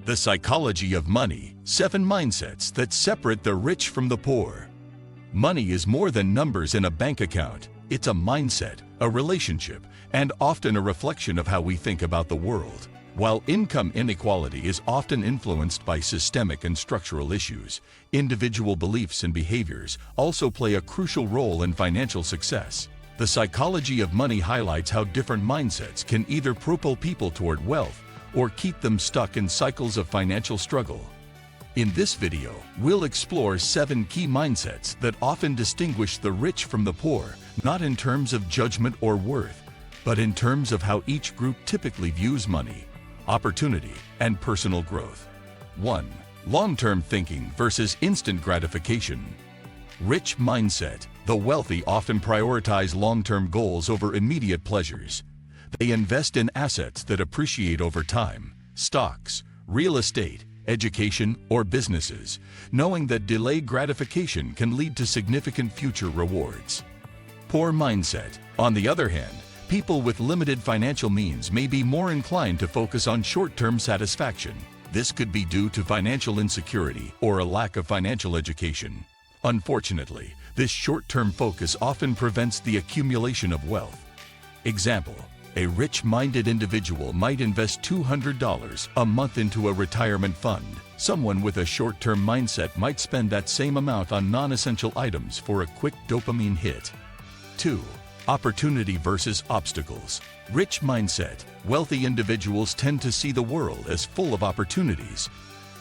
The Psychology of Money: 7 Mindsets that Separate the Rich from the Poor. Money is more than numbers in a bank account. It's a mindset, a relationship, and often a reflection of how we think about the world. While income inequality is often influenced by systemic and structural issues, individual beliefs and behaviors also play a crucial role in financial success. The Psychology of Money highlights how different mindsets can either propel people toward wealth or keep them stuck in cycles of financial struggle. In this video, we'll explore 7 key mindsets that often distinguish the rich from the poor, not in terms of judgment or worth, but in terms of how each group typically views money, opportunity, and personal growth. 1. Long-term thinking versus instant gratification. Rich mindset. The wealthy often prioritize long-term goals over immediate pleasures. They invest in assets that appreciate over time, stocks, real estate, education, or businesses, knowing that delayed gratification can lead to significant future rewards. Poor mindset. On the other hand, people with limited financial means may be more inclined to focus on short-term satisfaction. This could be due to financial insecurity or a lack of financial education. Unfortunately, this short-term focus often prevents the accumulation of wealth. Example: a rich-minded individual might invest $200 a month into a retirement fund. Someone with a short-term mindset might spend that same amount on non-essential items for a quick dopamine hit. 2. Opportunity versus obstacles. Rich mindset. Wealthy individuals tend to see the world as full of opportunities.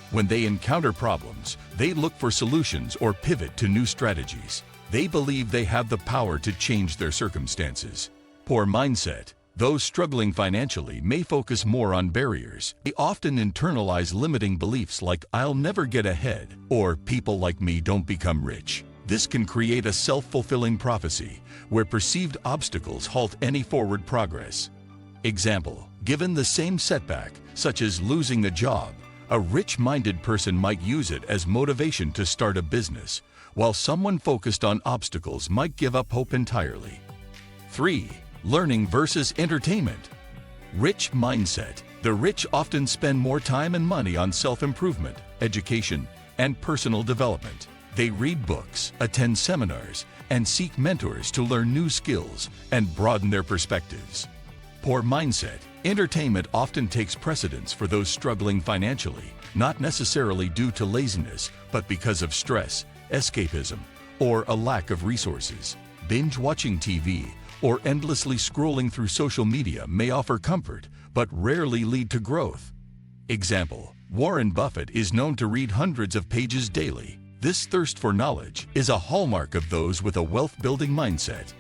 When they encounter problems, they look for solutions or pivot to new strategies. They believe they have the power to change their circumstances. Poor mindset. Those struggling financially may focus more on barriers. They often internalize limiting beliefs like "I'll never get ahead" or "people like me don't become rich." This can create a self-fulfilling prophecy where perceived obstacles halt any forward progress. Example: given the same setback, such as losing a job, a rich-minded person might use it as motivation to start a business, while someone focused on obstacles might give up hope entirely. 3. Learning versus entertainment. Rich mindset. The rich often spend more time and money on self-improvement, education, and personal development. They read books, attend seminars, and seek mentors to learn new skills and broaden their perspectives. Poor mindset. Entertainment often takes precedence for those struggling financially, not necessarily due to laziness, but because of stress, escapism, or a lack of resources. Binge-watching TV or endlessly scrolling through social media may offer comfort, but rarely lead to growth. Example: Warren Buffett is known to read hundreds of pages daily. This thirst for knowledge is a hallmark of those with a wealth-building mindset.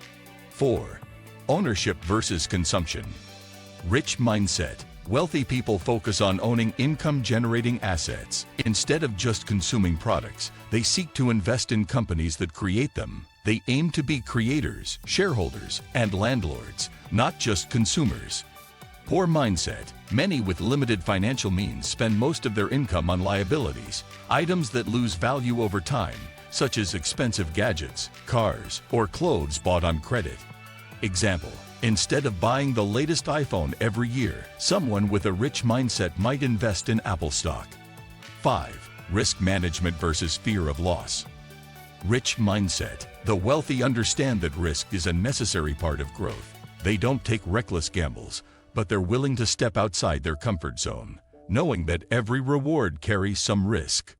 4. Ownership versus consumption. Rich mindset. Wealthy people focus on owning income-generating assets. Instead of just consuming products, they seek to invest in companies that create them. They aim to be creators, shareholders, and landlords, not just consumers. Poor mindset. Many with limited financial means spend most of their income on liabilities, items that lose value over time, such as expensive gadgets, cars, or clothes bought on credit. Example: instead of buying the latest iPhone every year, someone with a rich mindset might invest in Apple stock. 5. Risk management versus fear of loss. Rich mindset. The wealthy understand that risk is a necessary part of growth. They don't take reckless gambles, but they're willing to step outside their comfort zone, knowing that every reward carries some risk.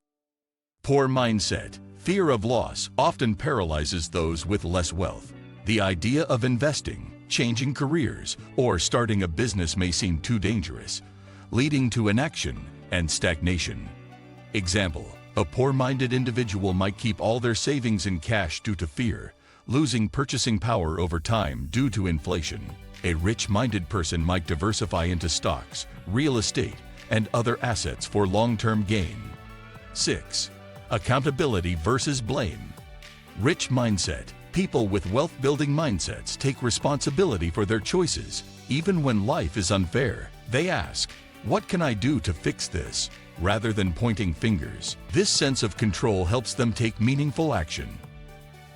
Poor mindset. Fear of loss often paralyzes those with less wealth. The idea of investing, changing careers, or starting a business may seem too dangerous, leading to inaction and stagnation. Example: a poor-minded individual might keep all their savings in cash due to fear, losing purchasing power over time due to inflation. A rich-minded person might diversify into stocks, real estate, and other assets for long-term gain. 6. Accountability versus blame. Rich mindset. People with wealth-building mindsets take responsibility for their choices. Even when life is unfair, they ask, "What can I do to fix this?" rather than pointing fingers. This sense of control helps them take meaningful action.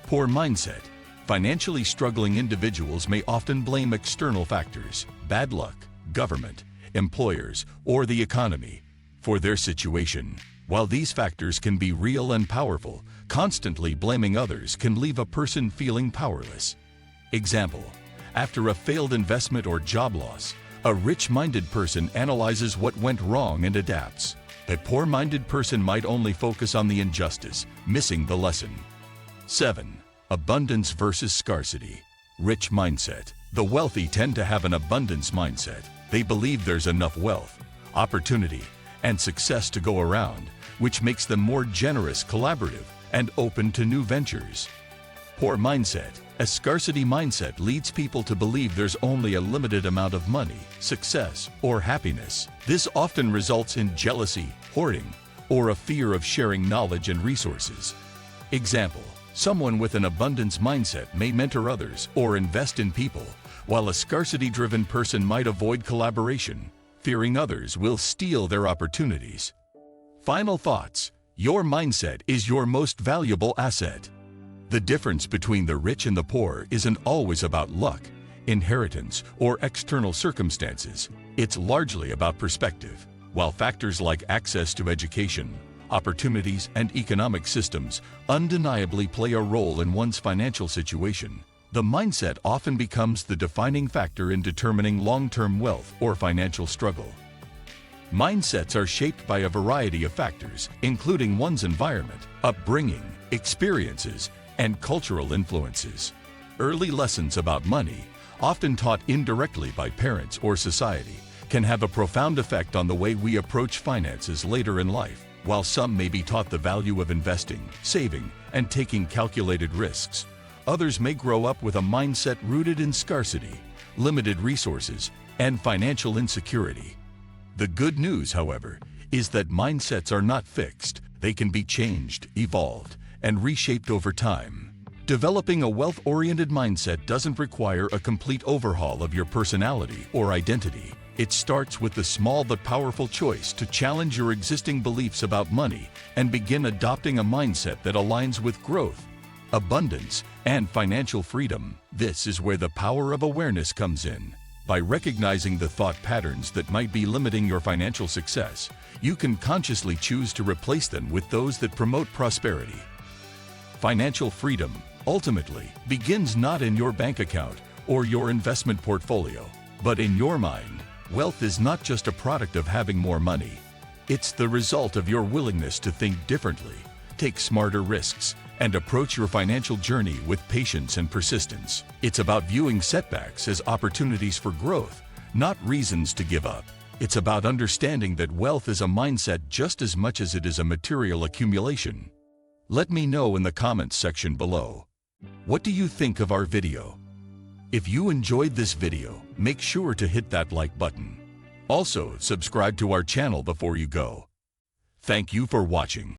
Poor mindset. Financially struggling individuals may often blame external factors, bad luck, government, employers, or the economy. for their situation. While these factors can be real and powerful, constantly blaming others can leave a person feeling powerless. Example: after a failed investment or job loss, a rich-minded person analyzes what went wrong and adapts. A poor-minded person might only focus on the injustice, missing the lesson. 7. Abundance versus scarcity. Rich mindset. The wealthy tend to have an abundance mindset. They believe there's enough wealth, opportunity, and success to go around, which makes them more generous, collaborative, and open to new ventures. Poor mindset. A scarcity mindset leads people to believe there's only a limited amount of money, success, or happiness. This often results in jealousy, hoarding, or a fear of sharing knowledge and resources. Example: someone with an abundance mindset may mentor others or invest in people, while a scarcity-driven person might avoid collaboration, fearing others will steal their opportunities. Final thoughts: your mindset is your most valuable asset. The difference between the rich and the poor isn't always about luck, inheritance, or external circumstances. It's largely about perspective. While factors like access to education, opportunities, and economic systems undeniably play a role in one's financial situation, the mindset often becomes the defining factor in determining long-term wealth or financial struggle. Mindsets are shaped by a variety of factors, including one's environment, upbringing, experiences, and cultural influences. Early lessons about money, often taught indirectly by parents or society, can have a profound effect on the way we approach finances later in life. While some may be taught the value of investing, saving, and taking calculated risks, others may grow up with a mindset rooted in scarcity, limited resources, and financial insecurity. The good news, however, is that mindsets are not fixed. They can be changed, evolved, and reshaped over time. Developing a wealth-oriented mindset doesn't require a complete overhaul of your personality or identity. It starts with the small but powerful choice to challenge your existing beliefs about money and begin adopting a mindset that aligns with growth, abundance, and financial freedom. This is where the power of awareness comes in. By recognizing the thought patterns that might be limiting your financial success, you can consciously choose to replace them with those that promote prosperity. Financial freedom, ultimately, begins not in your bank account or your investment portfolio, but in your mind. Wealth is not just a product of having more money. It's the result of your willingness to think differently, take smarter risks, and approach your financial journey with patience and persistence. It's about viewing setbacks as opportunities for growth, not reasons to give up. It's about understanding that wealth is a mindset just as much as it is a material accumulation. Let me know in the comments section below. What do you think of our video? If you enjoyed this video, make sure to hit that like button. Also, subscribe to our channel before you go. Thank you for watching.